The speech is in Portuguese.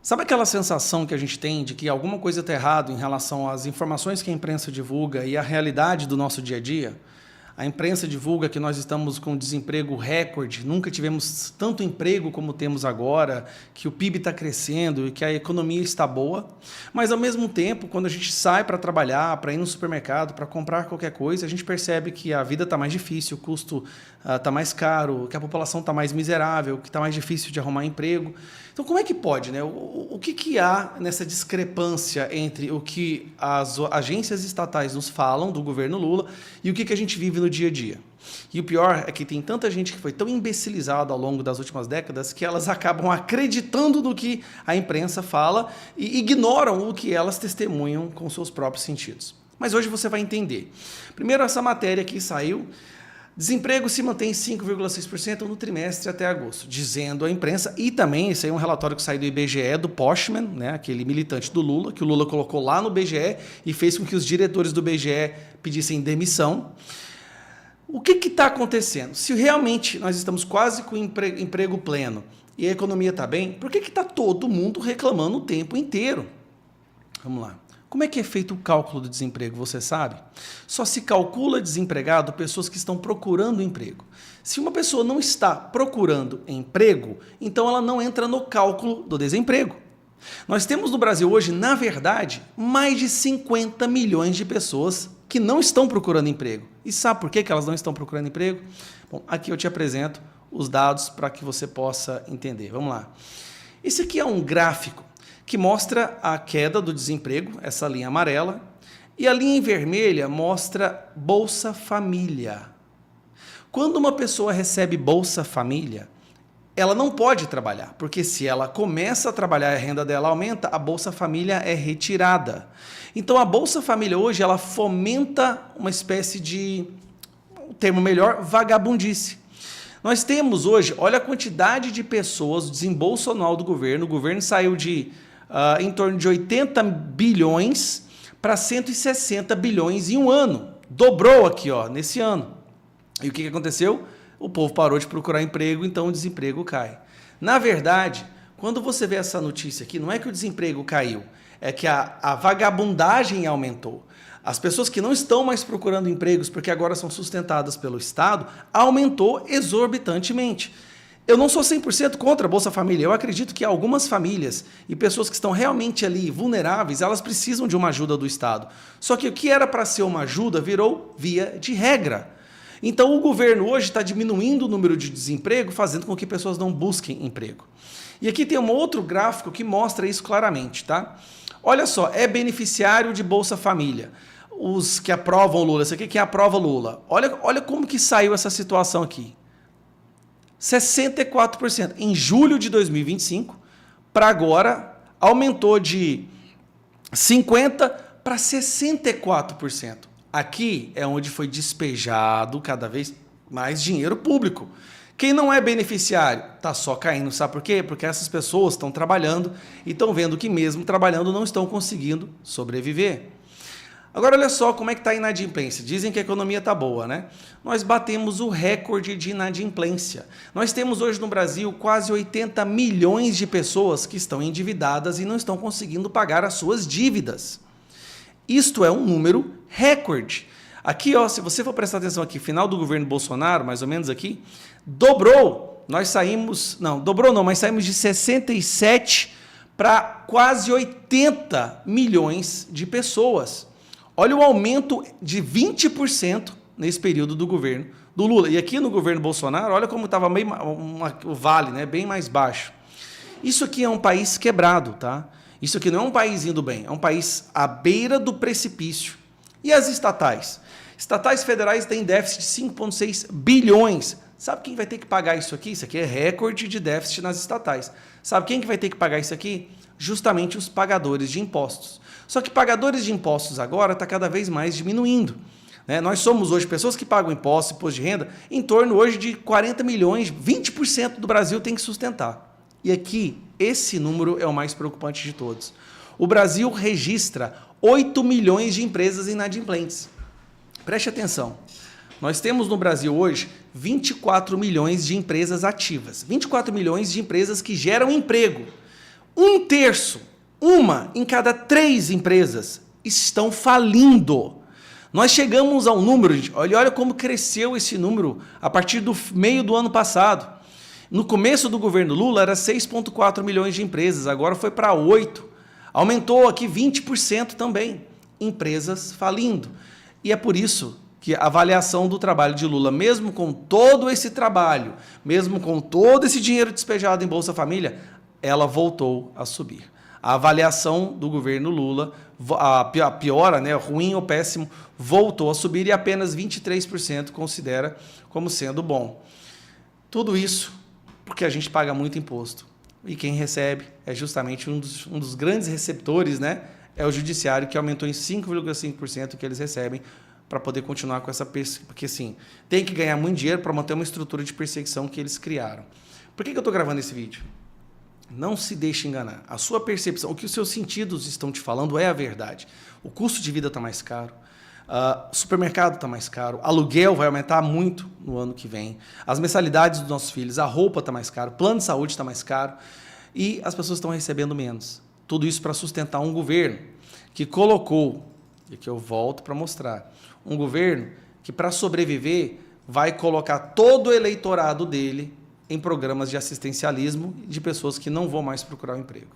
Sabe aquela sensação que a gente tem de que alguma coisa está errada em relação às informações que a imprensa divulga e à realidade do nosso dia a dia? A imprensa divulga que nós estamos com desemprego recorde, nunca tivemos tanto emprego como temos agora, que o PIB está crescendo e que a economia está boa. Mas, ao mesmo tempo, quando a gente sai para trabalhar, para ir no supermercado, para comprar qualquer coisa, a gente percebe que a vida está mais difícil, o custo está mais caro, que a população está mais miserável, que está mais difícil de arrumar emprego. Então, como é que pode, né? O que há nessa discrepância entre o que as agências estatais nos falam do governo Lula e o que a gente vive no dia a dia? E o pior é que tem tanta gente que foi tão imbecilizada ao longo das últimas décadas que elas acabam acreditando no que a imprensa fala e ignoram o que elas testemunham com seus próprios sentidos. Mas hoje você vai entender. Primeiro, essa matéria aqui saiu. Desemprego se mantém em 5,6% no trimestre até agosto, dizendo a imprensa, e também, esse aí é um relatório que saiu do IBGE, do Postman, né, aquele militante do Lula, que o Lula colocou lá no IBGE e fez com que os diretores do IBGE pedissem demissão. O que está acontecendo? Se realmente nós estamos quase com emprego pleno e a economia está bem, por que está todo mundo reclamando o tempo inteiro? Vamos lá. Como é que é feito o cálculo do desemprego, você sabe? Só se calcula desempregado pessoas que estão procurando emprego. Se uma pessoa não está procurando emprego, então ela não entra no cálculo do desemprego. Nós temos no Brasil hoje, na verdade, mais de 50 milhões de pessoas que não estão procurando emprego. E sabe por que elas não estão procurando emprego? Bom, aqui eu te apresento os dados para que você possa entender. Vamos lá. Esse aqui é um gráfico que mostra a queda do desemprego, essa linha amarela, e a linha em vermelha mostra Bolsa Família. Quando uma pessoa recebe Bolsa Família, ela não pode trabalhar, porque se ela começa a trabalhar e a renda dela aumenta, a Bolsa Família é retirada. Então a Bolsa Família hoje ela fomenta uma espécie de, um termo melhor, vagabundice. Nós temos hoje, olha a quantidade de pessoas, o desembolso anual do governo, o governo saiu de em torno de 80 bilhões para 160 bilhões em um ano. Dobrou aqui, ó, nesse ano. E o que aconteceu? O povo parou de procurar emprego, então o desemprego cai. Na verdade, quando você vê essa notícia aqui, não é que o desemprego caiu, é que a vagabundagem aumentou. As pessoas que não estão mais procurando empregos porque agora são sustentadas pelo Estado, aumentou exorbitantemente. Eu não sou 100% contra a Bolsa Família, eu acredito que algumas famílias e pessoas que estão realmente ali vulneráveis, elas precisam de uma ajuda do Estado. Só que o que era para ser uma ajuda virou via de regra. Então o governo hoje está diminuindo o número de desemprego, fazendo com que pessoas não busquem emprego. E aqui tem um outro gráfico que mostra isso claramente, tá? Olha só, é beneficiário de Bolsa Família. Os que aprovam Lula, esse aqui que aprova Lula. Olha como que saiu essa situação aqui. 64%. Em julho de 2025, para agora, aumentou de 50% para 64%. Aqui é onde foi despejado cada vez mais dinheiro público. Quem não é beneficiário está só caindo. Sabe por quê? Porque essas pessoas estão trabalhando e estão vendo que mesmo trabalhando não estão conseguindo sobreviver. Agora, olha só como é que está a inadimplência. Dizem que a economia está boa, né? Nós batemos o recorde de inadimplência. Nós temos hoje no Brasil quase 80 milhões de pessoas que estão endividadas e não estão conseguindo pagar as suas dívidas. Isto é um número recorde. Aqui, ó, se você for prestar atenção aqui, final do governo Bolsonaro, mais ou menos aqui, dobrou. Nós saímos, não, dobrou não, mas saímos de 67 para quase 80 milhões de pessoas. Olha o aumento de 20% nesse período do governo do Lula. E aqui no governo Bolsonaro, olha como estava o vale, né, bem mais baixo. Isso aqui é um país quebrado, tá? Isso aqui não é um país indo bem, é um país à beira do precipício. E as estatais? Estatais federais têm déficit de 5,6 bilhões. Sabe quem vai ter que pagar isso aqui? Isso aqui é recorde de déficit nas estatais. Sabe quem que vai ter que pagar isso aqui? Justamente os pagadores de impostos. Só que pagadores de impostos agora está cada vez mais diminuindo. Né? Nós somos hoje pessoas que pagam impostos de renda em torno hoje de 40 milhões, 20% do Brasil tem que sustentar. E aqui, esse número é o mais preocupante de todos. O Brasil registra 8 milhões de empresas inadimplentes. Preste atenção. Nós temos no Brasil hoje 24 milhões de empresas ativas, 24 milhões de empresas que geram emprego. Um terço, uma em cada 3 empresas estão falindo. Nós chegamos a um número, gente, olha como cresceu esse número a partir do meio do ano passado. No começo do governo Lula era 6,4 milhões de empresas, agora foi para 8. Aumentou aqui 20% também, empresas falindo. E é por isso que a avaliação do trabalho de Lula, mesmo com todo esse trabalho, mesmo com todo esse dinheiro despejado em Bolsa Família, ela voltou a subir. A avaliação do governo Lula, a piora, né, ruim ou péssimo, voltou a subir e apenas 23% considera como sendo bom. Tudo isso porque a gente paga muito imposto. E quem recebe é justamente um dos grandes receptores, né, é o judiciário, que aumentou em 5,5% o que eles recebem para poder continuar com essa perseguição. Porque, assim, tem que ganhar muito dinheiro para manter uma estrutura de perseguição que eles criaram. Por que eu estou gravando esse vídeo? Não se deixe enganar. A sua percepção, o que os seus sentidos estão te falando é a verdade. O custo de vida está mais caro, o supermercado está mais caro, aluguel vai aumentar muito no ano que vem, as mensalidades dos nossos filhos, a roupa está mais caro, o plano de saúde está mais caro e as pessoas estão recebendo menos. Tudo isso para sustentar um governo que colocou, e que eu volto para mostrar, um governo que, para sobreviver, vai colocar todo o eleitorado dele em programas de assistencialismo de pessoas que não vão mais procurar um emprego.